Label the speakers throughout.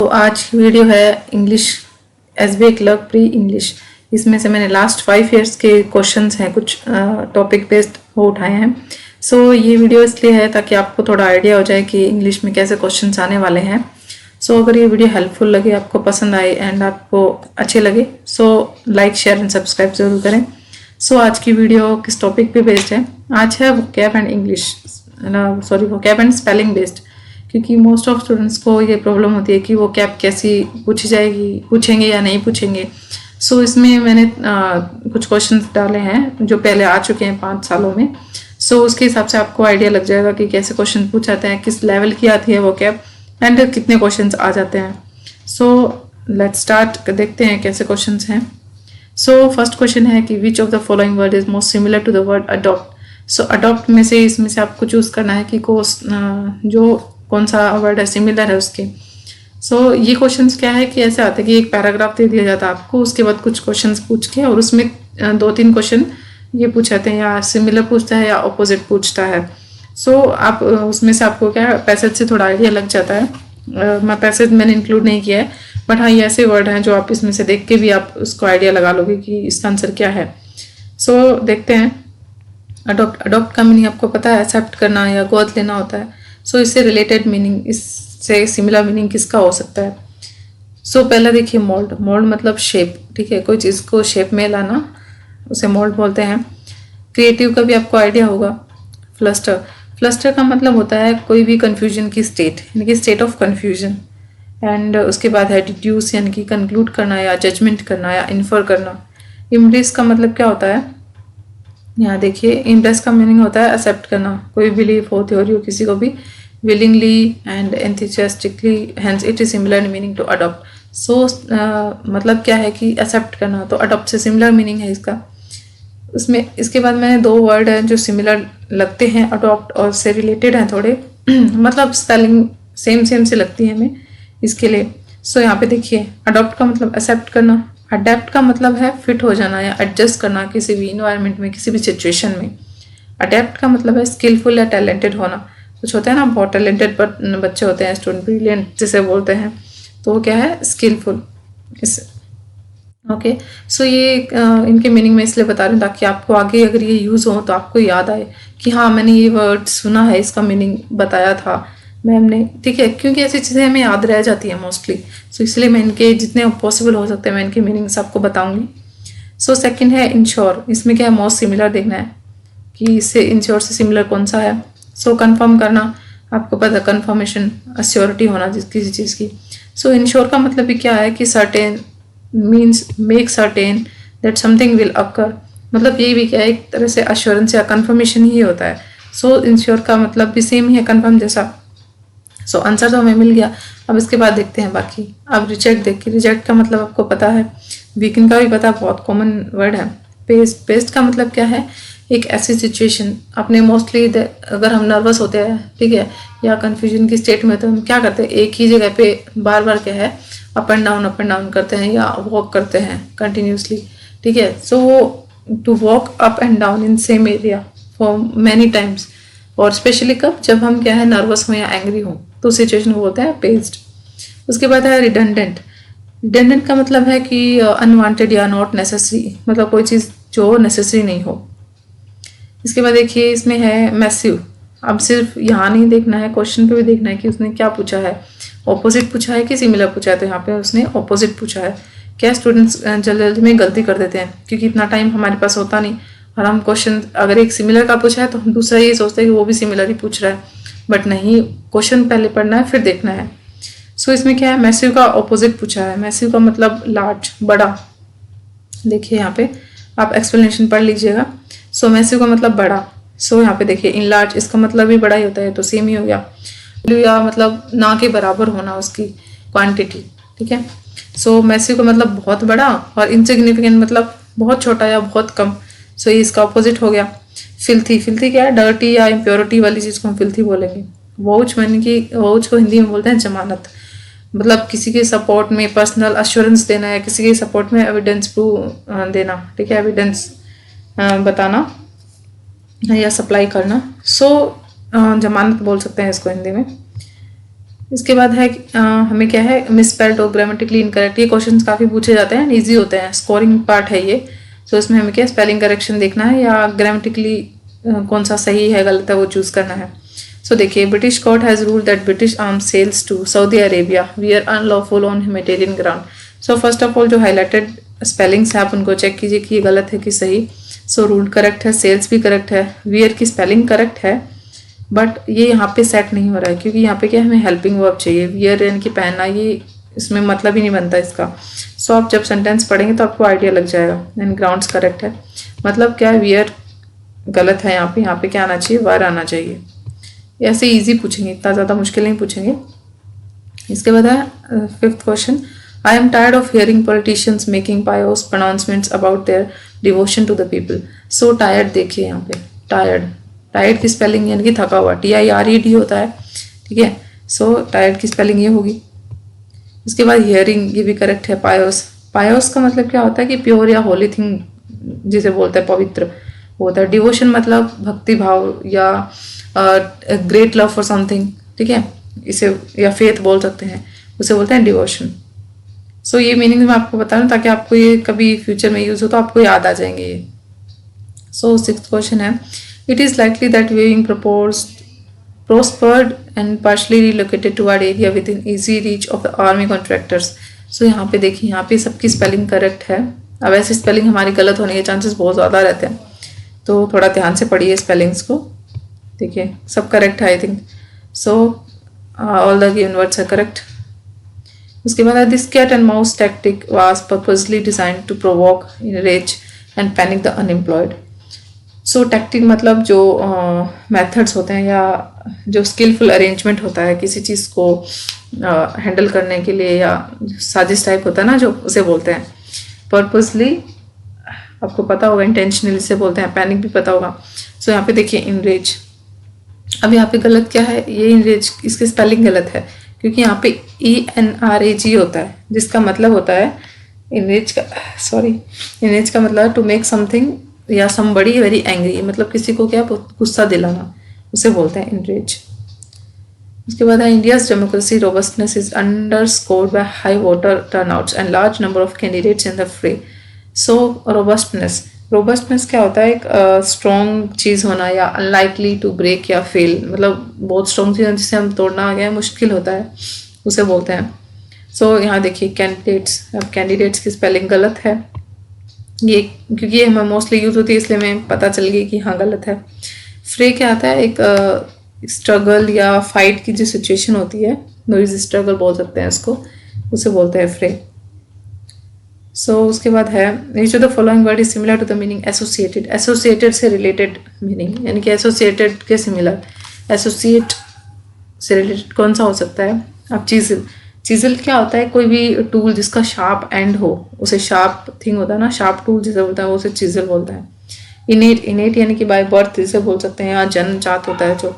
Speaker 1: तो आज की वीडियो है English SBI clerk pre English. इसमें से मैंने लास्ट 5 इयर्स के क्वेश्चंस हैं, कुछ टॉपिक बेस्ड वो उठाए हैं। सो ये वीडियो इसलिए है ताकि आपको थोड़ा आइडिया हो जाए कि इंग्लिश में कैसे क्वेश्चंस आने वाले हैं। सो अगर ये वीडियो हेल्पफुल लगे, आपको पसंद आए एंड आपको अच्छे लगे, so like share and subscribe जरूर करें। सो आज की वीडियो किस टॉपिक पे बेस्ड है? आज है vocab and English, vocab and spelling based, क्योंकि मोस्ट ऑफ स्टूडेंट्स को ये प्रॉब्लम होती है कि वो कैब कैसी पूछी जाएगी, पूछेंगे या नहीं पूछेंगे। सो इसमें मैंने कुछ क्वेश्चंस डाले हैं जो पहले आ चुके हैं 5 सालों में। सो उसके हिसाब से आपको आइडिया लग जाएगा कि कैसे क्वेश्चन पूछाते हैं, किस लेवल की आती है वो कैब एंड कितने क्वेश्चंस आ जाते हैं। सो लेट्स स्टार्ट, देखते हैं कैसे क्वेश्चंस हैं। सो फर्स्ट क्वेश्चन है कि which of the following word is most similar to the word adopt. So adopt में से इसमें से आपको चूज करना है कि जो कौन सा वर्ड है सिमिलर है उसके। सो ये क्वेश्चंस क्या है कि ऐसे आते हैं कि एक पैराग्राफ दे दिया जाता है आपको, उसके बाद कुछ क्वेश्चंस पूछ के और उसमें 2-3 क्वेश्चन ये पूछाते हैं, या सिमिलर पूछता है या ऑपोजिट पूछता है। सो आप उसमें से आपको क्या पैसेज से थोड़ा आइडिया लग जाता है। मैं पैसेज मैंने इंक्लूड नहीं किया है, बट हाँ ये ऐसे वर्ड हैं जो आप इसमें से देख के भी आप उसको आइडिया लगा लोगे कि इसका आंसर क्या है। सो देखते हैं। अडॉप्ट का मीनिंग आपको पता है, एक्सेप्ट करना या गोद लेना होता है। सो इससे रिलेटेड मीनिंग, इससे सिमिलर मीनिंग किसका हो सकता है? सो पहला देखिए मोल्ड। मोल्ड मतलब शेप, ठीक है, कोई चीज़ को शेप में लाना उसे मोल्ड बोलते हैं। क्रिएटिव का भी आपको आइडिया होगा। फ्लस्टर, फ्लस्टर का मतलब होता है कोई भी कन्फ्यूजन की स्टेट, यानी कि स्टेट ऑफ कन्फ्यूजन। एंड उसके बाद है डिड्यूस, यानी कि कंक्लूड करना या जजमेंट करना या इन्फर करना। इम्प्रेस का मतलब क्या होता है? यहाँ देखिए, इम्प्रेस का मीनिंग होता है एक्सेप्ट करना, कोई बिलीफ हो, थ्योरी हो, किसी को भी willingly and enthusiastically, hence it is similar meaning to adopt. So मतलब क्या है कि एक्सेप्ट करना, तो अडॉप्ट से सिमिलर मीनिंग है इसका। उसमें इसके बाद मैंने 2 वर्ड हैं जो सिमिलर लगते हैं अडॉप्ट और से रिलेटेड हैं थोड़े मतलब स्पेलिंग सेम से लगती है हमें इसके लिए। सो यहाँ पे देखिए, अडॉप्ट का मतलब एक्सेप्ट करना, अडेप्ट का मतलब है फिट हो जाना या एडजस्ट करना किसी भी इन्वायरमेंट में, किसी भी सिचुएशन में। अडेप्ट का मतलब है स्किलफुल या टैलेंटेड होना। कुछ होता है ना, बहुत टैलेंटेड बच्चे होते हैं, स्टूडेंट ब्रिलियंट जिसे बोलते हैं, तो वो क्या है, स्किलफुल। इस ओके। सो ये इनके मीनिंग में इसलिए बता रही हूँ ताकि आपको आगे अगर ये यूज़ हो तो आपको याद आए कि हाँ मैंने ये वर्ड सुना है, इसका मीनिंग बताया था मैम ने, ठीक है, क्योंकि ऐसी चीज़ें हमें याद रह जाती है मोस्टली। सो इसलिए मैं इनके जितने पॉसिबल हो सकते हैं मैं इनके मीनिंग्स आपको बताऊंगी। सो सेकंड है इंश्योर। इसमें क्या है, मोस्ट सिमिलर देखना है कि इससे इंश्योर से सिमिलर कौन सा है। सो कंफर्म करना, आपको पता है कंफर्मेशन, अश्योरिटी होना किसी चीज़ की। सो इंश्योर का मतलब भी क्या है कि certain means make certain that something will occur, मतलब ये भी क्या है, एक तरह से अश्योरेंस या कंफर्मेशन ही होता है। सो इंश्योर का मतलब भी सेम ही है, कंफर्म जैसा। सो आंसर तो हमें मिल गया। अब इसके बाद देखते हैं बाकी। अब रिजेक्ट देखिए, रिजेक्ट का मतलब आपको पता है, वीकेंड का भी पता है, बहुत कॉमन वर्ड है। पेस्ट, पेस्ट का मतलब क्या है, एक ऐसी सिचुएशन अपने मोस्टली अगर हम नर्वस होते हैं, ठीक है, या कन्फ्यूजन की स्टेट में, तो हम क्या करते हैं, एक ही जगह पे बार बार क्या है अप एंड डाउन करते हैं या वॉक करते हैं कंटिन्यूसली, ठीक है। So to walk up and down in same area for many times, और स्पेशली कब, जब हम क्या है नर्वस हो या एंग्री हो, तो सिचुएशन को बोलते हैं पेस्ड। उसके बाद है रिडंडेंट। रिडंडेंट का मतलब है कि अनवांटेड या नॉट नेसेसरी, मतलब कोई चीज़ जो नेसेसरी नहीं हो। इसके बाद देखिए, इसमें है मैसिव। अब सिर्फ यहाँ नहीं देखना है, क्वेश्चन पे भी देखना है कि उसने क्या पूछा है, ऑपोजिट पूछा है कि सिमिलर पूछा है। तो यहाँ पे उसने ऑपोजिट पूछा है। क्या स्टूडेंट्स जल्दी में गलती कर देते हैं, क्योंकि इतना टाइम हमारे पास होता नहीं, और हम क्वेश्चन अगर एक सिमिलर का पूछा है तो हम दूसरा ये सोचते हैं कि वो भी सिमिलर ही पूछ रहा है, बट नहीं, क्वेश्चन पहले पढ़ना है फिर देखना है। सो इसमें क्या है, मैसिव का ऑपोजिट पूछा है। मैसिव का मतलब लार्ज, बड़ा। देखिए यहाँ पे आप एक्सप्लेनेशन पढ़ लीजिएगा। सो मैसिव का मतलब बड़ा। सो यहाँ पे देखिए इन लार्ज, इसका मतलब भी बड़ा ही होता है, तो सेम ही हो गया। या मतलब ना के बराबर होना उसकी क्वांटिटी, ठीक है। सो मैसिव का मतलब बहुत बड़ा, और इनसिग्निफिकेंट मतलब बहुत छोटा या बहुत कम। सो ये इसका ऑपोजिट हो गया। फिल्थी, फिल्थी क्या है, डर्टी या इम्प्योरिटी वाली चीज़ को हम फिल्थी बोलेंगे। वोच माने कि वोच को हिंदी में बोलते हैं जमानत, मतलब किसी के सपोर्ट में पर्सनल अश्योरेंस देना या किसी के सपोर्ट में एविडेंस प्रूव देना, ठीक है, एविडेंस बताना या सप्लाई करना। सो जमानत बोल सकते हैं इसको हिंदी में। इसके बाद है हमें क्या है, मिसस्पेल्ड और ग्रामेटिकली इनकरेक्ट। ये क्वेश्चंस काफ़ी पूछे जाते हैं, इजी होते हैं, स्कोरिंग पार्ट है ये। सो इसमें हमें क्या स्पेलिंग करेक्शन देखना है या ग्रामेटिकली कौन सा सही है गलत है वो चूज़ करना है। सो देखिए, British court has ruled that British arms sales to Saudi Arabia were unlawful on humanitarian ground. So first of all जो हाईलाइटेड स्पेलिंग्स है आप उनको चेक कीजिए कि ये गलत है कि सही। सो रूल करेक्ट है, सेल्स भी करेक्ट है, वियर की स्पेलिंग करेक्ट है, बट ये यहाँ पे सेट नहीं हो रहा है क्योंकि यहाँ पे क्या हमें हेल्पिंग वर्ब चाहिए। वियर यानी कि पहनना, ये इसमें मतलब ही नहीं बनता इसका। सो आप जब सेंटेंस पढ़ेंगे तो आपको आइडिया लग जाएगा। एंड ग्राउंड्स करेक्ट है, मतलब क्या है, वियर गलत है, यहाँ पे क्या आना चाहिए, वर आना चाहिए। ऐसे इजी पूछेंगे, इतना ज़्यादा मुश्किल नहीं पूछेंगे। इसके बाद है fifth question, I am tired of hearing politicians making pious pronouncements about their devotion to the people. So tired, देखिए यहाँ पे टायर्ड, टायर्ड की स्पेलिंग यानी कि थका हुआ, TIRED होता है, ठीक है। सो टायर्ड की स्पेलिंग ये होगी। इसके बाद हियरिंग, ये भी करेक्ट है। पायोस, पायोस का मतलब क्या होता है कि प्योर या होली थिंग जिसे बोलते हैं, पवित्र होता है। डिवोशन मतलब भक्ति भाव या ग्रेट लव फॉर समथिंग, ठीक है, इसे या फेथ बोल सकते हैं, उसे बोलते हैं डिवोशन। सो ये मीनिंग मैं आपको बता रहा हूँ ताकि आपको ये कभी फ्यूचर में यूज हो तो आपको याद आ जाएंगे ये। सो सिक्स्थ क्वेश्चन है, it is likely that weaving prospered and partially relocated toward area within easy reach of the army contractors। सो यहाँ पे देखिए, यहाँ पे सबकी स्पेलिंग करेक्ट है। अब ऐसी स्पेलिंग हमारी गलत होने के चांसेस बहुत ज़्यादा रहते हैं, तो थोड़ा ध्यान से पढ़िए स्पेलिंग्स को। देखिए सब करेक्ट है I think. So all the given words are correct. उसके बाद this cat and mouse tactic was purposely designed to provoke enrage and panic the unemployed. So tactic मतलब जो मेथड्स होते हैं या जो स्किलफुल अरेंजमेंट होता है किसी चीज़ को हैंडल करने के लिए, या साजिश टाइप होता है ना जो, उसे बोलते हैं पर्पसली। आपको पता होगा इंटेंशनली से बोलते हैं, पैनिक भी पता होगा। सो यहाँ पे देखिए इनरेज, अब यहाँ पे गलत क्या है, ये इनरेज, इसकी स्पेलिंग गलत है क्योंकि यहाँ पे ENRAG होता है, जिसका मतलब होता है इनरेज का, सॉरी, इनरेज का मतलब टू मेक समथिंग या समबडी वेरी एंग्री, मतलब किसी को क्या गुस्सा दिलाना, उसे बोलते हैं इनरेज। उसके बाद है India's democracy robustness is underscored by high voter turnouts and large number of candidates in the fray. So robustness, robustness क्या होता है, एक स्ट्रॉन्ग चीज़ होना या अनलाइकली टू ब्रेक या फेल, मतलब बहुत स्ट्रॉन्ग चीज़ जिसे हम तोड़ना आ गया मुश्किल होता है, उसे बोलते हैं। सो यहाँ देखिए कैंडिडेट्स, अब कैंडिडेट्स की स्पेलिंग गलत है, ये क्योंकि ये हमें मोस्टली यूज होती है इसलिए हमें पता चल गई कि हाँ गलत है। फ्रे क्या आता है, एक स्ट्रगल या फाइट की जो सिचुएशन होती है, नॉइज स्ट्रगल बोल सकते हैं इसको, उसे बोलते हैं फ्रे। सो उसके बाद है each of the following word is similar to the meaning associated. Associated से रिलेटेड मीनिंग यानी कि एसोसिएटेड के सिमिलर, एसोसिएट से रिलेटेड कौन सा हो सकता है। अब चीज़ल, चीज़ल क्या होता है, कोई भी टूल जिसका शार्प एंड हो, उसे शार्प थिंग होता है ना, शार्प टूल जिसे बोलता है वो उसे चीज़ल बोलता है। इनेट, इनेट यानी कि बाय बर्थ जिसे बोल सकते हैं, या जन्मजात होता है जो।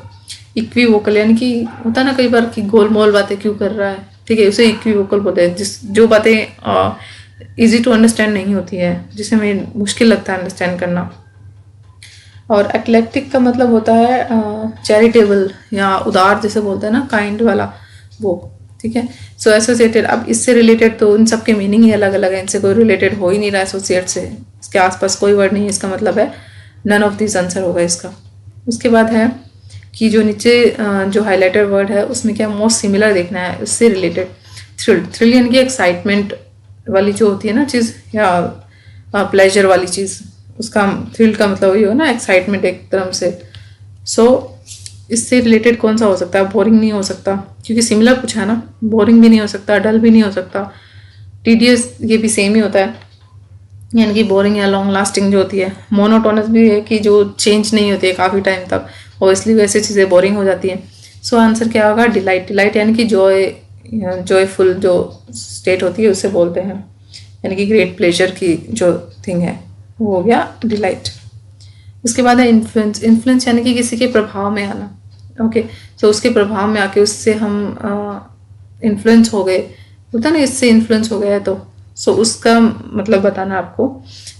Speaker 1: इक्विवोकल यानी कि होता है ना कई बार कि गोलमोल बातें क्यों कर रहा है, ठीक है, उसे इक्विवोकल बोलते हैं, जिस जो बातें इजी टू अंडरस्टैंड नहीं होती है, जिसे हमें मुश्किल लगता है अंडरस्टैंड करना। और एक्लेक्टिक का मतलब होता है चैरिटेबल या उदार जिसे बोलते हैं ना, काइंड वाला वो, ठीक है। सो एसोसिएटेड, अब इससे रिलेटेड तो इन सब के मीनिंग ही अलग अलग है, इनसे कोई रिलेटेड हो ही नहीं रहा एसोसिएट से, इसके आसपास कोई वर्ड नहीं है, इसका मतलब है नन ऑफ दिस आंसर होगा इसका। उसके बाद है कि जो नीचे जो हाईलाइटेड वर्ड है उसमें क्या मोस्ट सिमिलर देखना है, उससे रिलेटेड। थ्रिल, थ्रिल यानी कि एक्साइटमेंट वाली जो होती है ना चीज़, या प्लेजर वाली चीज़, उसका थ्रिल का मतलब वही हो ना, एक्साइटमेंट एक तरह से। सो इससे रिलेटेड कौन सा हो सकता है, बोरिंग नहीं हो सकता क्योंकि सिमिलर पूछा है ना, बोरिंग भी नहीं हो सकता, डल भी नहीं हो सकता, टीडियस ये भी सेम ही होता है, यानी कि बोरिंग या लॉन्ग लास्टिंग जो होती है। मोनोटोनस भी है कि जो चेंज नहीं होती है काफ़ी टाइम तक, और इसलिए वैसे चीज़ें बोरिंग हो जाती हैं। सो आंसर क्या होगा, डिलाइट। डिलाइट यानी कि जॉयफुल जो स्टेट होती है उसे बोलते हैं, यानी कि ग्रेट प्लेजर की जो थिंग है वो हो गया डिलाइट। उसके बाद है इन्फ्लुएंस। इन्फ्लुएंस यानी कि किसी के प्रभाव में आना, ओके। सो उसके प्रभाव में आके उससे हम इन्फ्लुएंस हो गए, होता ना, इससे इन्फ्लुएंस हो गया है तो सो उसका मतलब बताना आपको।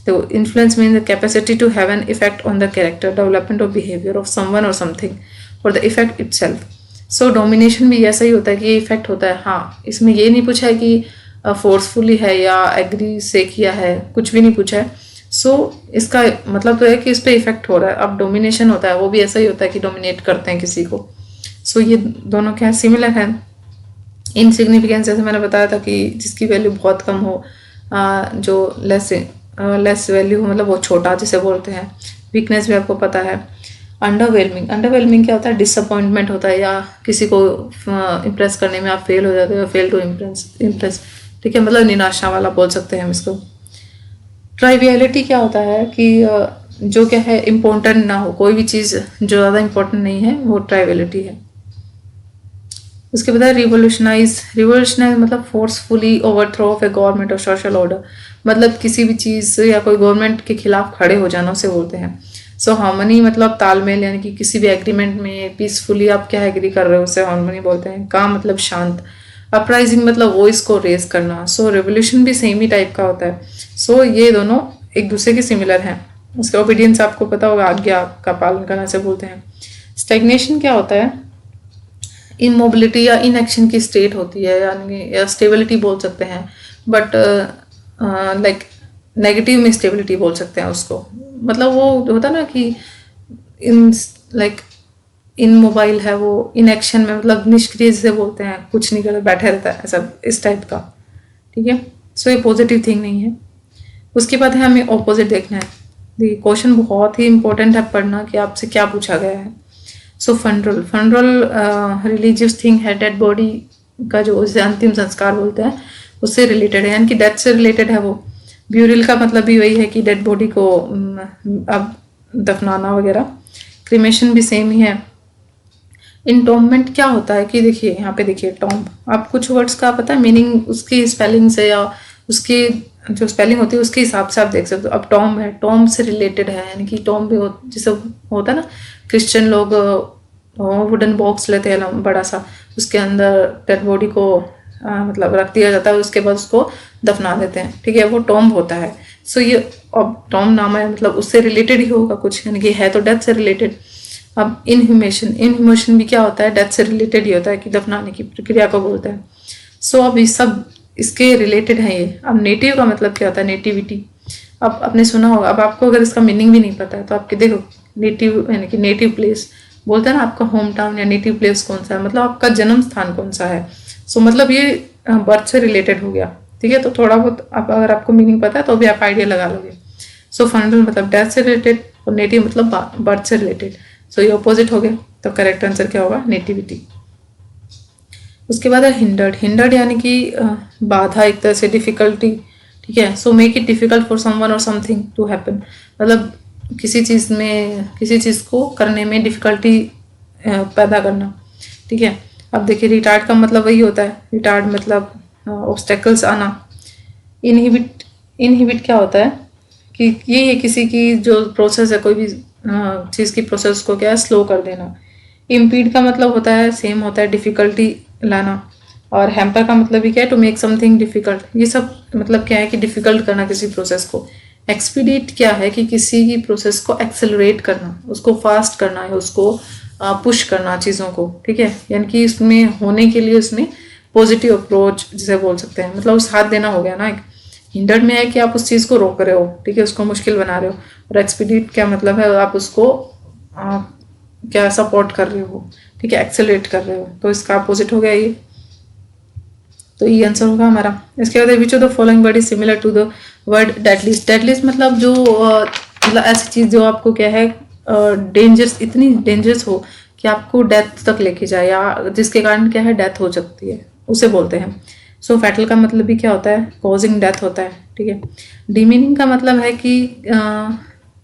Speaker 1: तो influence mean the capacity to have an effect on the character, development और बिहेवियर ऑफ समवन और समथिंग, और the effect itself. So domination भी ऐसा ही होता है कि ये इफेक्ट होता है। हाँ, इसमें ये नहीं पूछा है कि फोर्सफुली है या एग्री से किया है, कुछ भी नहीं पूछा है। सो इसका मतलब तो है कि इस पर इफेक्ट हो रहा है। अब डोमिनेशन होता है वो भी ऐसा ही होता है कि डोमिनेट करते हैं किसी को। सो ये दोनों क्या है, सिमिलर है। इनसिग्निफिकेंस जैसे मैंने बताया था कि जिसकी वैल्यू बहुत कम हो, जो लेस वैल्यू हो मतलब वो छोटा जिसे बोलते हैं। वीकनेस भी आपको पता है। अंडरवेलमिंग क्या होता है, डिसअपॉइंटमेंट होता है, या किसी को इम्प्रेस करने में आप फेल हो जाते हो, फेल टू इम्प्रेस, ठीक है, मतलब निराशा वाला बोल सकते हैं हम इसको। ट्राइवियलिटी क्या होता है कि जो क्या है इम्पोर्टेंट ना हो, कोई भी चीज़ जो ज़्यादा इम्पोर्टेंट नहीं है, वो ट्राइवियलिटी है। उसके बाद रिवोल्यूशनाइज मतलब forcefully overthrow of A government और सोशल ऑर्डर, मतलब किसी भी चीज़ या कोई गवर्नमेंट के खिलाफ खड़े हो जाना उसे बोलते हैं। सो हार्मनी मतलब तालमेल, यानी कि किसी भी एग्रीमेंट में पीसफुली आप क्या एग्री कर रहे हो उसे हार्मनी बोलते हैं। काम मतलब शांत। अपराइजिंग मतलब वॉइस को रेज करना। सो रेवोल्यूशन भी सेम ही टाइप का होता है। सो ये दोनों एक दूसरे के सिमिलर हैं। उसका ओबीडियंस आपको पता होगा, आज्ञा का पालन करना से बोलते हैं। स्टेगनेशन क्या होता है, इमोबिलिटी या इनएक्शन की स्टेट होती है, यानी या स्टेबिलिटी बोल सकते हैं, बट लाइक नेगेटिव में स्टेबिलिटी बोल सकते हैं उसको। मतलब वो होता है ना कि इन लाइक इन मोबाइल है, वो इनएक्शन में मतलब निष्क्रिय से बोलते हैं, कुछ नहीं कर बैठे रहता है, ऐसा इस टाइप का, ठीक है। सो ये पॉजिटिव थिंग नहीं है। उसके बाद है हमें ऑपोजिट देखना है। देखिए क्वेश्चन बहुत ही इंपॉर्टेंट है पढ़ना कि आपसे क्या पूछा गया है। सो फनरल रिलीजियस थिंग है, डेड बॉडी का जो उसे अंतिम संस्कार बोलते हैं उससे रिलेटेड है, यानी कि डेथ से रिलेटेड है वो। ब्यूरिल का मतलब भी वही है कि डेड बॉडी को अब दफनाना वगैरह। क्रिमेशन भी सेम ही है। इंटोममेंट क्या होता है कि देखिए यहाँ पे देखिए टॉम्ब, आप कुछ वर्ड्स का पता है मीनिंग उसकी स्पेलिंग से या उसकी जो स्पेलिंग होती है उसके हिसाब से आप देख सकते हो। अब टॉम्ब है, टॉम्ब से रिलेटेड है, यानी कि टॉम्ब भी जैसे होता है ना, क्रिश्चियन लोग वुडन बॉक्स लेते हैं बड़ा सा, उसके अंदर डेड बॉडी को मतलब रख दिया जाता है, उसके बाद उसको दफना देते हैं, ठीक है, वो टॉम्ब होता है। सो ये अब टॉम्ब नाम है मतलब उससे रिलेटेड ही होगा कुछ, यानी कि है तो डेथ से रिलेटेड। अब इनह्यूमेशन भी क्या होता है, डेथ से रिलेटेड ही होता है कि दफनाने की प्रक्रिया को बोलते हैं। सो अब ये सब इसके रिलेटेड है ये। अब नेटिव का मतलब क्या होता है, नेटिविटी। अब आपने सुना होगा, अब आपको अगर इसका मीनिंग भी नहीं पता है तो आपके देखो नेटिव यानी कि नेटिव प्लेस बोलते हैं ना, आपका होम टाउन या नेटिव प्लेस कौन सा है, मतलब आपका जन्म स्थान कौन सा है। सो मतलब ये बर्थ से रिलेटेड हो गया, ठीक है। तो थोड़ा बहुत अगर आपको मीनिंग पता है तो भी आप आइडिया लगा लोगे। सो फंडल मतलब डेथ से रिलेटेड और नेटिव मतलब बर्थ से रिलेटेड। सो ये ऑपोजिट हो गया, तो करेक्ट आंसर क्या होगा, नेटिविटी। उसके बाद है हिंडर्ड यानी कि बाधा, एक तरह से डिफिकल्टी, ठीक है। So make it difficult for someone और समथिंग टू हैपन, मतलब किसी चीज़ को करने में डिफिकल्टी पैदा करना, ठीक है। अब देखिए रिटार्ड का मतलब वही होता है, रिटार्ड मतलब ऑब्स्टेकल्स आना। इनहिबिट क्या होता है कि ये किसी की जो प्रोसेस है, कोई भी चीज़ की प्रोसेस को क्या है, स्लो कर देना। इम्पीड का मतलब होता है सेम होता है, डिफिकल्टी लाना। और हैम्पर का मतलब भी क्या है, टू मेक समथिंग डिफिकल्ट। ये सब मतलब क्या है कि डिफिकल्ट करना किसी प्रोसेस को। एक्सपीडिट क्या है कि किसी की प्रोसेस को एक्सेलरेट करना, उसको फास्ट करना है, उसको पुश करना चीज़ों को, ठीक है। यानी कि इसमें होने के लिए उसमें पॉजिटिव अप्रोच जिसे बोल सकते हैं, मतलब उस हाथ देना हो गया ना। एक हिंडर्ड में है कि आप उस चीज़ को रोक रहे हो, ठीक है, उसको मुश्किल बना रहे हो। और एक्सपीडिट क्या मतलब है, आप उसको क्या सपोर्ट कर रहे हो, ठीक है, एक्सेलरेट कर रहे हो। तो इसका अपोजिट हो गया ये, तो ये आंसर होगा हमारा। इसके बाद which of the following word is similar to the word deadliest. Deadliest मतलब जो मतलब ऐसी चीज़ जो आपको क्या है डेंजरस, इतनी डेंजरस हो कि आपको डेथ तक लेके जाए, या जिसके कारण क्या है डेथ हो सकती है, उसे बोलते हैं। सो फैटल का मतलब भी क्या होता है, कॉजिंग डेथ होता है, ठीक है। डिमीनिंग का मतलब है कि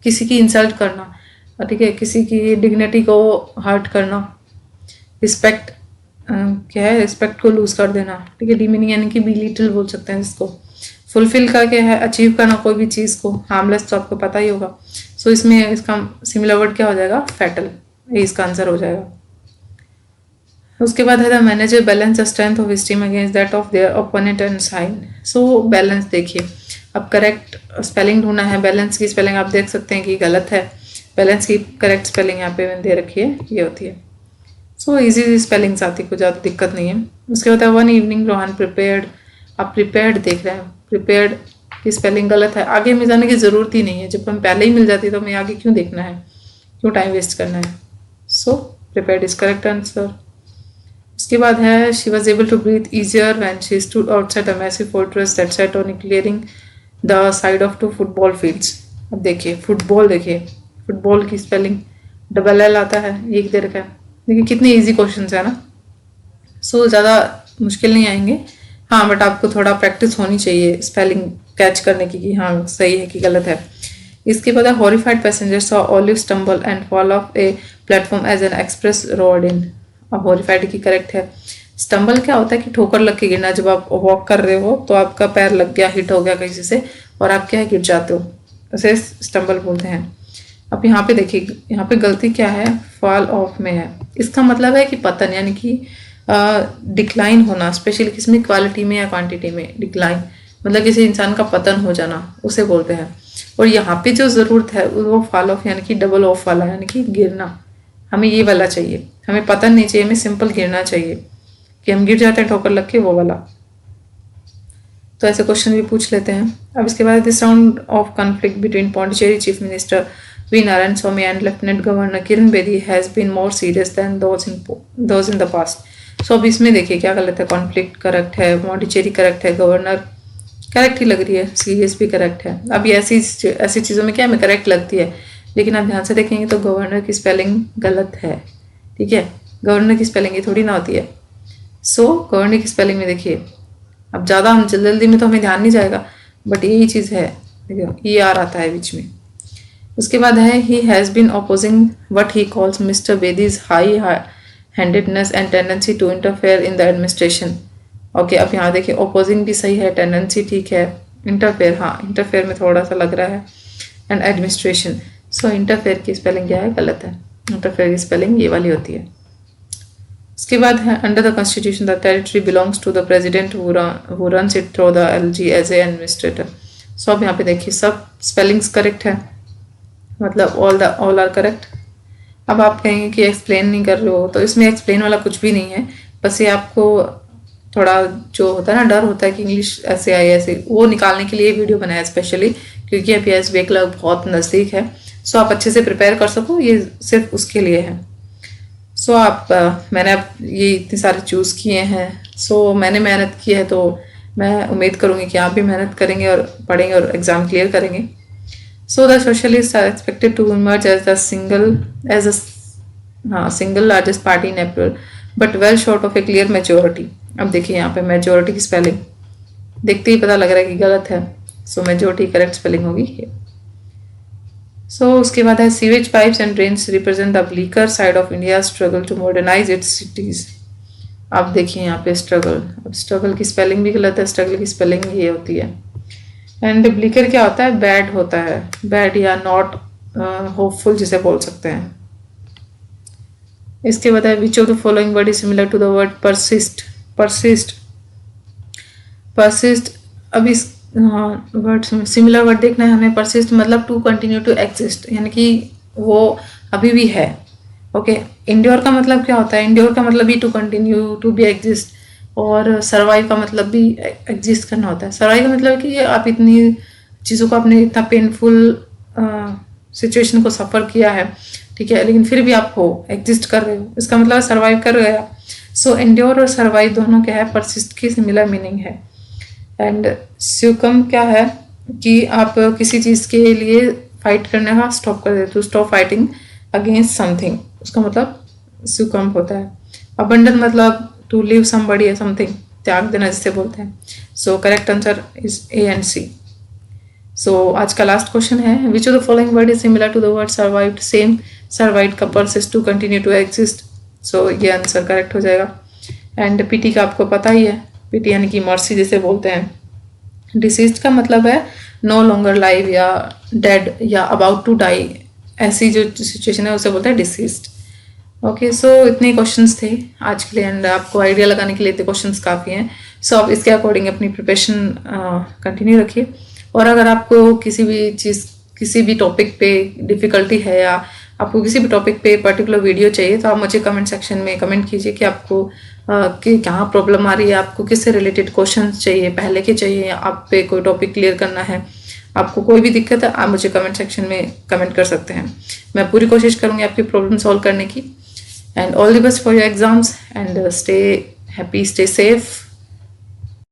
Speaker 1: किसी की इंसल्ट करना, ठीक है, किसी की डिग्निटी को हर्ट करना। रिस्पेक्ट क्या है, रिस्पेक्ट को लूज कर देना, ठीक है। डिमीनिंग यानी कि बिलिटल बोल सकते हैं इसको। फुलफिल का क्या है, अचीव करना कोई भी चीज़ को। हार्मलेस तो आपको पता ही होगा। सो इसमें इसका सिमिलर वर्ड क्या हो जाएगा, फैटल, ये इसका आंसर हो जाएगा। उसके बाद है the manager balance the strength of his team against that of their opponent and sign. So balance देखिए, अब करेक्ट स्पेलिंग ढूंढना है। बैलेंस की स्पेलिंग आप देख सकते हैं कि गलत है। बैलेंस की करेक्ट स्पेलिंग यहाँ पे दे रखी है, ये होती है। सो इजी स्पेलिंग्स आती, कोई ज़्यादा दिक्कत नहीं है। उसके बाद वन इवनिंग रोहन प्रिपेयर्ड, आप प्रिपेयर्ड देख रहे हैं, प्रिपेयर्ड की स्पेलिंग गलत है, आगे में जाने की ज़रूरत ही नहीं है, जब हम पहले ही मिल जाती है तो हमें आगे क्यों देखना है, क्यों टाइम वेस्ट करना है। So prepared is correct answer. उसके बाद है she was able to breathe easier when she stood outside a massive fortress that set on clearing the side of 2 football fields. अब देखिए फुटबॉल, देखिए फुटबॉल की spelling double L आता है, एक दे रखा है। देखिए कितने इजी क्वेश्चन है ना। सो ज़्यादा मुश्किल नहीं आएंगे, हाँ बट आपको थोड़ा प्रैक्टिस होनी चाहिए स्पेलिंग कैच करने की कि हाँ सही है कि गलत है। इसके बाद horrified passenger saw Olive stumble and fall off a platform as an express rolled in. अब हॉरिफाइड की करेक्ट है। स्टम्बल क्या होता है कि ठोकर लग के गिरना, जब आप वॉक कर रहे हो तो आपका पैर लग गया, हिट हो गया किसी से और आप क्या है गिर जाते हो, उसे स्टम्बल बोलते हैं। अब यहाँ पे देखिए, यहाँ पे गलती क्या है, फॉल ऑफ में है। इसका मतलब है कि पतन, यानी कि डिक्लाइन होना, स्पेशली किसमें, क्वालिटी में या क्वांटिटी में। डिक्लाइन मतलब किसी इंसान का पतन हो जाना, उसे बोलते हैं। और यहाँ पे जो ज़रूरत है वो फॉल ऑफ यानी कि डबल ऑफ वाला, यानी कि गिरना, हमें ये वाला चाहिए, हमें पतन नहीं चाहिए, हमें सिंपल गिरना चाहिए कि हम गिर जाते हैं ठोकर लग के, वो वाला। तो ऐसे क्वेश्चन भी पूछ लेते हैं। अब इसके बाद this round of conflict between Pondicherry chief minister V Narayana Swamy and lieutenant governor Kiran Bedi has been more serious than those in the past. So अब इसमें देखिए क्या गलत है, कॉन्फ्लिक्ट करेक्ट है, पौंडीचेरी करेक्ट है, गवर्नर करेक्ट ही लग रही है, सीरियस भी करेक्ट है। अब ये ऐसी चीज़ों में क्या हमें करेक्ट लगती है, लेकिन आप ध्यान से देखेंगे तो गवर्नर की स्पेलिंग गलत है, ठीक है, गवर्नर की स्पेलिंग ये थोड़ी ना होती है। सो गवर्नर की स्पेलिंग में देखिए, अब ज़्यादा हम जल्दी में तो हमें ध्यान नहीं जाएगा, बट यही चीज़ है, देखिए ई आर आता है बीच में। उसके बाद है he has been opposing what he calls mister Bedi's high handedness and tendency to interfere in the administration. Okay, अब यहाँ देखिए अपोजिंग भी सही है, टेंडेंसी ठीक है, इंटरफेयर, हाँ इंटरफेयर में थोड़ा सा लग रहा है, एंड एडमिनिस्ट्रेशन। सो इंटरफेयर की स्पेलिंग क्या है, गलत है, इंटरफेयर की स्पेलिंग ये वाली होती है। उसके बाद है under the constitution the territory belongs to the president who runs it through the LG as a administrator. So अब यहाँ पे देखिए सब स्पेलिंग्स करेक्ट है, मतलब ऑल आर करेक्ट। अब आप कहेंगे कि एक्सप्लेन नहीं कर रहे हो, तो इसमें एक्सप्लेन वाला कुछ भी नहीं है, बस ये आपको थोड़ा जो होता है ना डर होता है कि इंग्लिश ऐसे आए ऐसे, वो निकालने के लिए वीडियो बनाया स्पेशली, क्योंकि अभी एसबीआई क्लर्क बहुत नज़दीक है। सो आप अच्छे से प्रिपेयर कर सको, ये सिर्फ उसके लिए है। सो मैंने अब ये इतने सारे चूज़ किए हैं, सो मैंने मेहनत की है, तो मैं उम्मीद करूँगी कि आप भी मेहनत करेंगे और पढ़ेंगे और एग्ज़ाम क्लियर करेंगे। So the socialist are expected to emerge as the single largest party in April but well short of a clear majority. अब देखिए यहाँ पे मेजोरिटी की स्पेलिंग देखते ही पता लग रहा है कि गलत है, सो मेजोरिटी करेक्ट स्पेलिंग होगी। सो उसके बाद है sewage pipes and drains represent the bleaker side of India struggle to modernise its cities. आप देखिए यहाँ पे स्ट्रगल, अब स्ट्रगल की स्पेलिंग भी गलत है, स्ट्रगल की स्पेलिंग ये होती है। एंड ब्लीकर क्या होता है, बैड होता है, बैड या नॉट होपफुल जिसे बोल सकते हैं। इसके बाद है which of the following word is similar to the word persist. Persist अब इस वर्ड सिमिलर वर्ड देखना है हमें। परसिस्ट मतलब टू कंटिन्यू टू एग्जिस्ट, यानी कि वो अभी भी है। ओके, इंड्योर का मतलब क्या होता है, इंड्योर का मतलब भी to continue to be exist, और सर्वाइव का मतलब भी एग्जिस्ट करना होता है। सर्वाइव का मतलब कि आप इतनी चीज़ों को, आपने इतना पेनफुल सिचुएशन को सफ़र किया है, ठीक है, लेकिन फिर भी आप हो एग्जिस्ट कर रहे हो, इसका मतलब सर्वाइव कर रहे हो आप। सो एंड्योर और सर्वाइव दोनों क्या है, परसिस्ट की सिमिलर मीनिंग है। एंड स्यूकम क्या है कि आप किसी चीज़ के लिए फाइट करने का स्टॉप कर देते हो, स्टॉप फाइटिंग अगेंस्ट समथिंग, उसका मतलब स्यूकम होता है। अबंडन मतलब टू लीव समबडी या समथिंग, त्याग देना जिसे बोलते हैं। So correct answer is A and C. So आज का लास्ट क्वेश्चन है which of the following word is similar to the word survived. Same, survived का persist to continue to exist, so ये आंसर करेक्ट हो जाएगा। And PT का आपको पता ही है, पीटी यानी कि मर्सी जिसे बोलते हैं। डिसीज्ड का मतलब है नो लॉन्गर लाइव या डेड या अबाउट टू डाई, ऐसी जो सिचुएशन है उसे बोलते हैं डिसीज्ड। ओके, सो इतने क्वेश्चंस थे आज के लिए, एंड आपको आइडिया लगाने के लिए इतने क्वेश्चंस काफ़ी हैं। सो आप इसके अकॉर्डिंग अपनी प्रिपरेशन कंटिन्यू रखिए, और अगर आपको किसी भी टॉपिक पे डिफ़िकल्टी है या आपको किसी भी टॉपिक पे पर्टिकुलर वीडियो चाहिए तो आप मुझे कमेंट सेक्शन में कमेंट कीजिए कि आपको कि कहाँ प्रॉब्लम आ रही है, आपको किससे रिलेटेड क्वेश्चंस चाहिए, पहले के चाहिए, या आप पे कोई टॉपिक क्लियर करना है, आपको कोई भी दिक्कत है आप मुझे कमेंट सेक्शन में कमेंट कर सकते हैं। मैं पूरी कोशिश करूँगी आपकी प्रॉब्लम सॉल्व करने की। And all the best for your exams and stay happy, stay safe.